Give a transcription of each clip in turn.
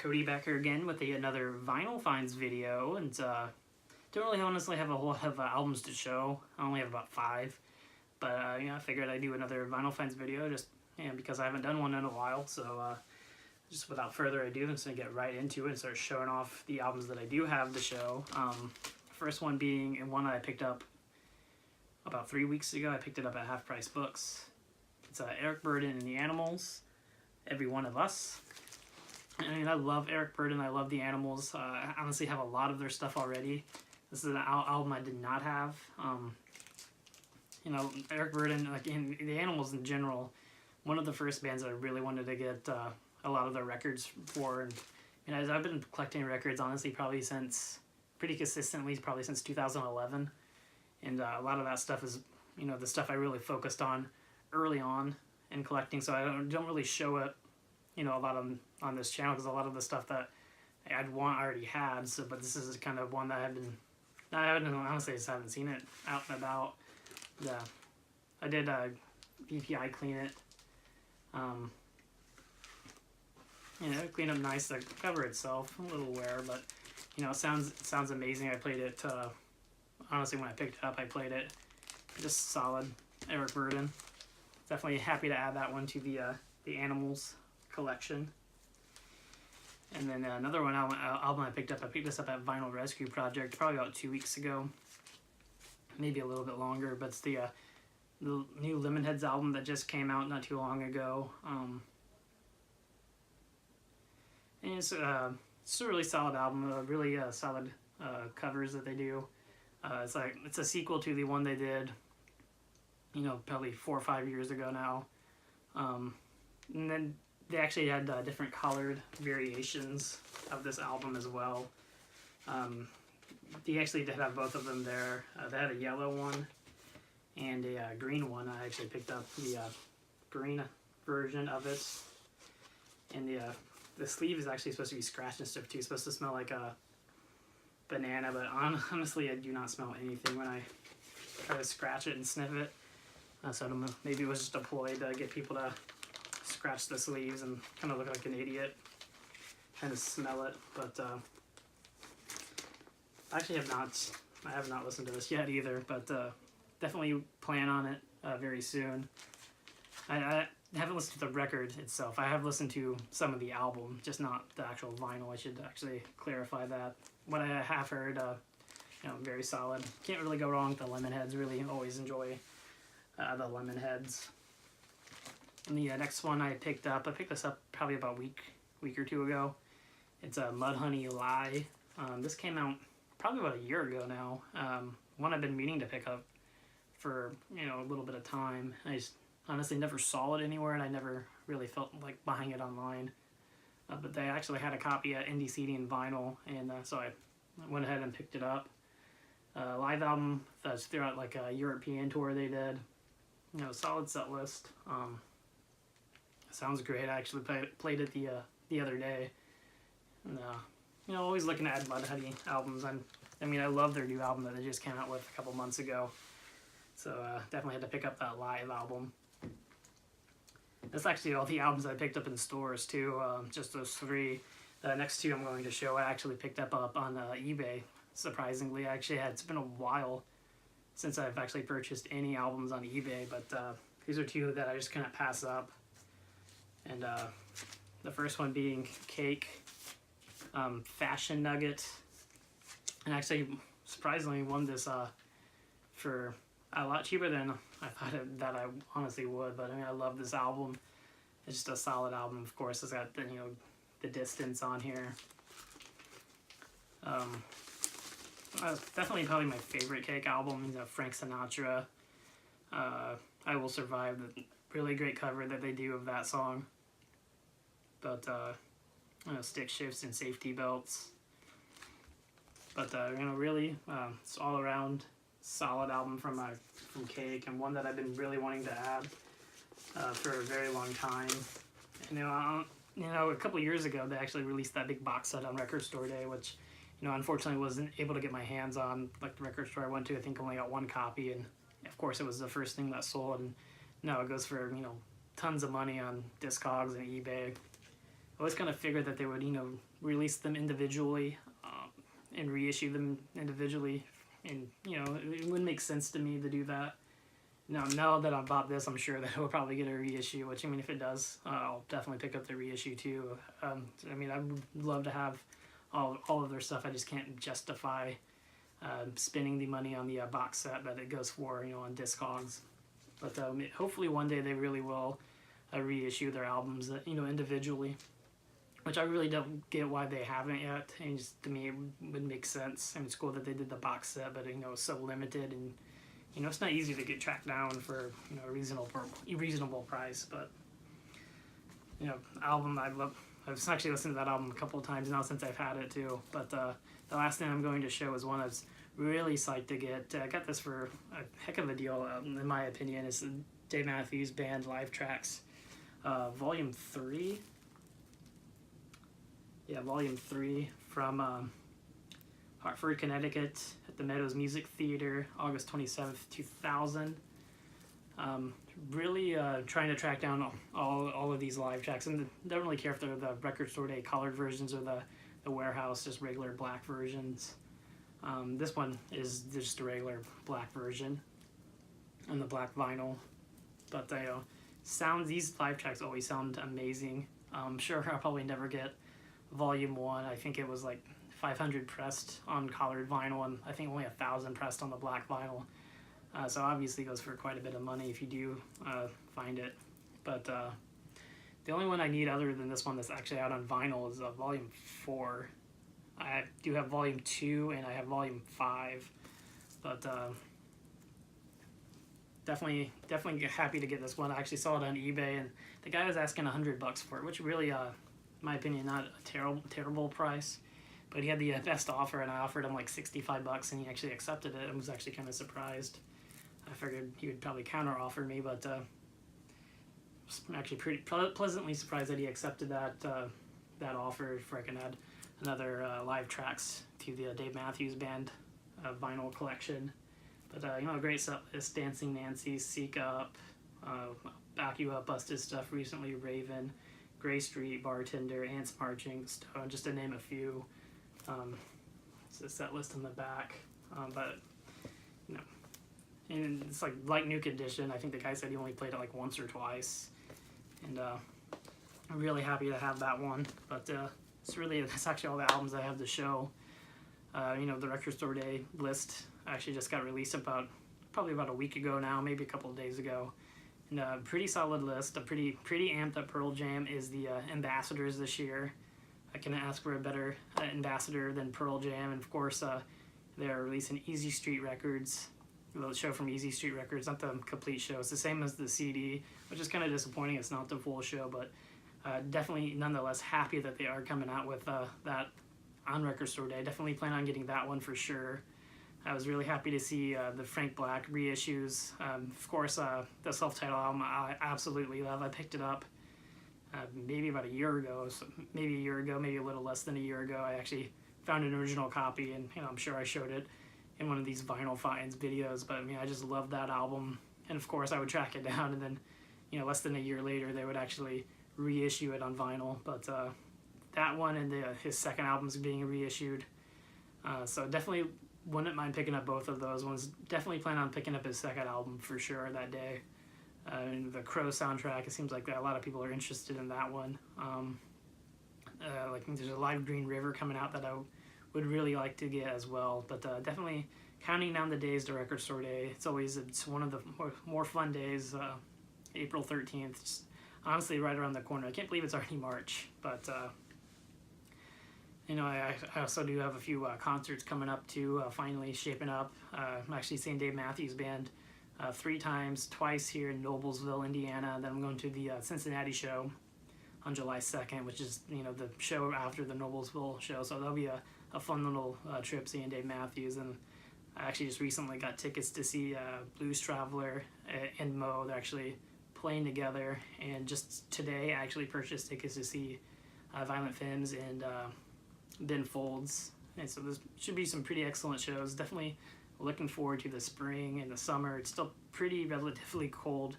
Cody back here again with another Vinyl Finds video, and don't really honestly have a whole lot of albums to show. I only have about 5, but I figured I'd do another Vinyl Finds video just because I haven't done one in a while. So just without further ado, I'm just gonna get right into it and start showing off the albums that I do have to show. First one being one I picked up about 3 weeks ago. I picked it up at Half Price Books. It's Eric Burdon and the Animals, Every One of Us. I mean, I love Eric Burdon. I love the Animals. I honestly have a lot of their stuff already. This is an album I did not have. Eric Burdon, like in the Animals in general, one of the first bands I really wanted to get a lot of their records for. And I've been collecting records honestly probably pretty consistently since 2011. And a lot of that stuff is the stuff I really focused on early on in collecting. So I don't really show it a lot on this channel because a lot of the stuff that I already had. So, but this is kind of one that honestly just haven't seen it out and about. Yeah, I did BPI clean it. Clean up nice. The cover itself a little wear, but it sounds amazing. I played it. Honestly, when I picked it up, I played it just solid. Eric Burdon. Definitely happy to add that one to the Animals collection. And then another one album I picked this up at Vinyl Rescue Project probably about 2 weeks ago, maybe a little bit longer, but it's the new Lemonheads album that just came out not too long ago. And it's a really solid album, really solid covers that they do. It's a sequel to the one they did probably 4 or 5 years ago now. And then they actually had different colored variations of this album as well. They actually did have both of them there. They had a yellow one and a green one. I actually picked up the green version of it. And the sleeve is actually supposed to be scratched and stuff too. It's supposed to smell like a banana, but honestly I do not smell anything when I try to scratch it and sniff it. So I don't know, maybe it was just a ploy to get people to scratch the sleeves and kind of look like an idiot trying to smell it. But I have not listened to this yet either, but definitely plan on it very soon. I haven't listened to the record itself. I have listened to some of the album, just not the actual vinyl. I should actually clarify that. What I have heard, very solid. Can't really go wrong with the Lemonheads. Really always enjoy the Lemonheads. And the next one I picked this up probably about a week or two ago. It's a Mudhoney Lie. This came out probably about a year ago now. One I've been meaning to pick up for a little bit of time. I just honestly never saw it anywhere, and I never really felt like buying it online. But they actually had a copy at Indie CD and vinyl, and so I went ahead and picked it up. Live album that's throughout like a European tour they did. Solid set list. Sounds great. I actually played it the other day. And, always looking to add Mudhoney albums. I love their new album that they just came out with a couple months ago. So definitely had to pick up that live album. That's actually all the albums I picked up in stores too. Just those 3. The next 2 I'm going to show I actually picked up on eBay. Surprisingly, it's been a while since I've actually purchased any albums on eBay, but these are 2 that I just couldn't pass up. And the first one being Cake, Fashion Nugget, and actually surprisingly won this for a lot cheaper than I thought that I honestly would. But I love this album. It's just a solid album. Of course, it's got the Distance on here. Definitely probably my favorite Cake album. Frank Sinatra, I Will Survive. The really great cover that they do of that song. But Stick Shifts and Safety Belts. But really, it's all around solid album from Cake, and one that I've been really wanting to add for a very long time. A couple years ago they actually released that big box set on Record Store Day, which unfortunately wasn't able to get my hands on. Like the record store I went to, I think only got 1 copy, and of course it was the first thing that sold. And now it goes for tons of money on Discogs and eBay. always kind of figured that they would, release them individually, and reissue them individually, and it wouldn't make sense to me to do that. Now that I've bought this, I'm sure that it will probably get a reissue, which, if it does, I'll definitely pick up the reissue too. I would love to have all of their stuff. I just can't justify spending the money on the box set that it goes for, on Discogs. But hopefully one day they really will reissue their albums, individually, which I really don't get why they haven't yet. And just, to me, it would make sense. It's cool that they did the box set, but it's so limited, and it's not easy to get tracked down for a reasonable price. But album I love. I've actually listened to that album a couple of times now since I've had it too. But the last thing I'm going to show is one I was really psyched to get. I got this for a heck of a deal, in my opinion. It's the Dave Matthews Band Live Tracks, Volume 3. Yeah, Volume 3 from Hartford, Connecticut, at the Meadows Music Theater, August 27th, 2000. Really trying to track down all of these live tracks, and don't really care if they're the Record Store Day colored versions or the Warehouse, just regular black versions. This one is just a regular black version on the black vinyl, but these live tracks always sound amazing. I'm sure I'll probably never get Volume 1. I think it was like 500 pressed on colored vinyl, and I think only 1,000 pressed on the black vinyl. So obviously it goes for quite a bit of money if you do find it. But the only one I need other than this one that's actually out on vinyl is Volume 4. I do have Volume 2 and I have Volume 5. But definitely happy to get this one. I actually saw it on eBay, and the guy was asking $100 for it, which really, in my opinion, not a terrible price. But he had the best offer, and I offered him like $65, and he actually accepted it. I was actually kind of surprised. I figured he would probably counter offer me, but I'm actually pretty pleasantly surprised that he accepted that offer, if I can add another live tracks to the Dave Matthews Band vinyl collection. But a great set list: Dancing Nancy, Seek Up, Back You Up, Busted Stuff, Recently Raven, Gray Street, Bartender, Ants Marching, Stone, just to name a few. It's a set list on the back, but and it's like new condition. I think the guy said he only played it like once or twice, and I'm really happy to have that one. But that's actually all the albums I have to show. The Record Store Day list actually just got released probably about a week ago now, maybe a couple of days ago. And a pretty solid list. A pretty amped up Pearl Jam is the ambassadors this year. I couldn't ask for a better ambassador than Pearl Jam, and of course they're releasing Easy Street Records. The show from Easy Street Records, not the complete show. It's the same as the CD, which is kind of disappointing. It's not the full show, but definitely nonetheless happy that they are coming out with that on Record Store Day. Definitely plan on getting that one for sure. I was really happy to see the Frank Black reissues. Of course, the self-titled album I absolutely love. I picked it up maybe about a year ago, maybe a little less than a year ago. I actually found an original copy, and I'm sure I showed it in one of these Vinyl Finds videos. But I just love that album, and of course I would track it down, and then less than a year later they would actually reissue it on vinyl. But that one and his second album's being reissued, so definitely wouldn't mind picking up both of those ones. Definitely plan on picking up his second album for sure that day. And the Crow soundtrack, it seems like a lot of people are interested in that one. There's a live Green River coming out that I would really like to get as well. But definitely counting down the days to Record Store Day. It's one of the more fun days. April 13th, just honestly right around the corner. I can't believe it's already March, but I also do have a few concerts coming up too, finally shaping up. I'm actually seeing Dave Matthews Band 3 times, twice here in Noblesville, Indiana. Then I'm going to the Cincinnati show on July 2nd, which is the show after the Noblesville show. So that'll be a fun little trip seeing Dave Matthews. And I actually just recently got tickets to see Blues Traveler and Mo. They're actually playing together. And just today I actually purchased tickets to see Violent Femmes and Ben Folds. And so this should be some pretty excellent shows. Definitely looking forward to the spring and the summer. It's still pretty relatively cold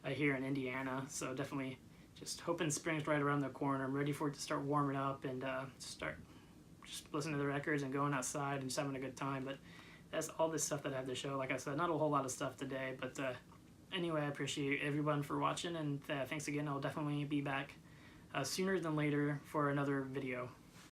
here in Indiana, so definitely just hoping spring's right around the corner. I'm ready for it to start warming up and start just listening to the records and going outside and just having a good time. But that's all this stuff that I have to show. Like I said, not a whole lot of stuff today, but anyway, I appreciate everyone for watching, and thanks again. I'll definitely be back sooner than later for another video.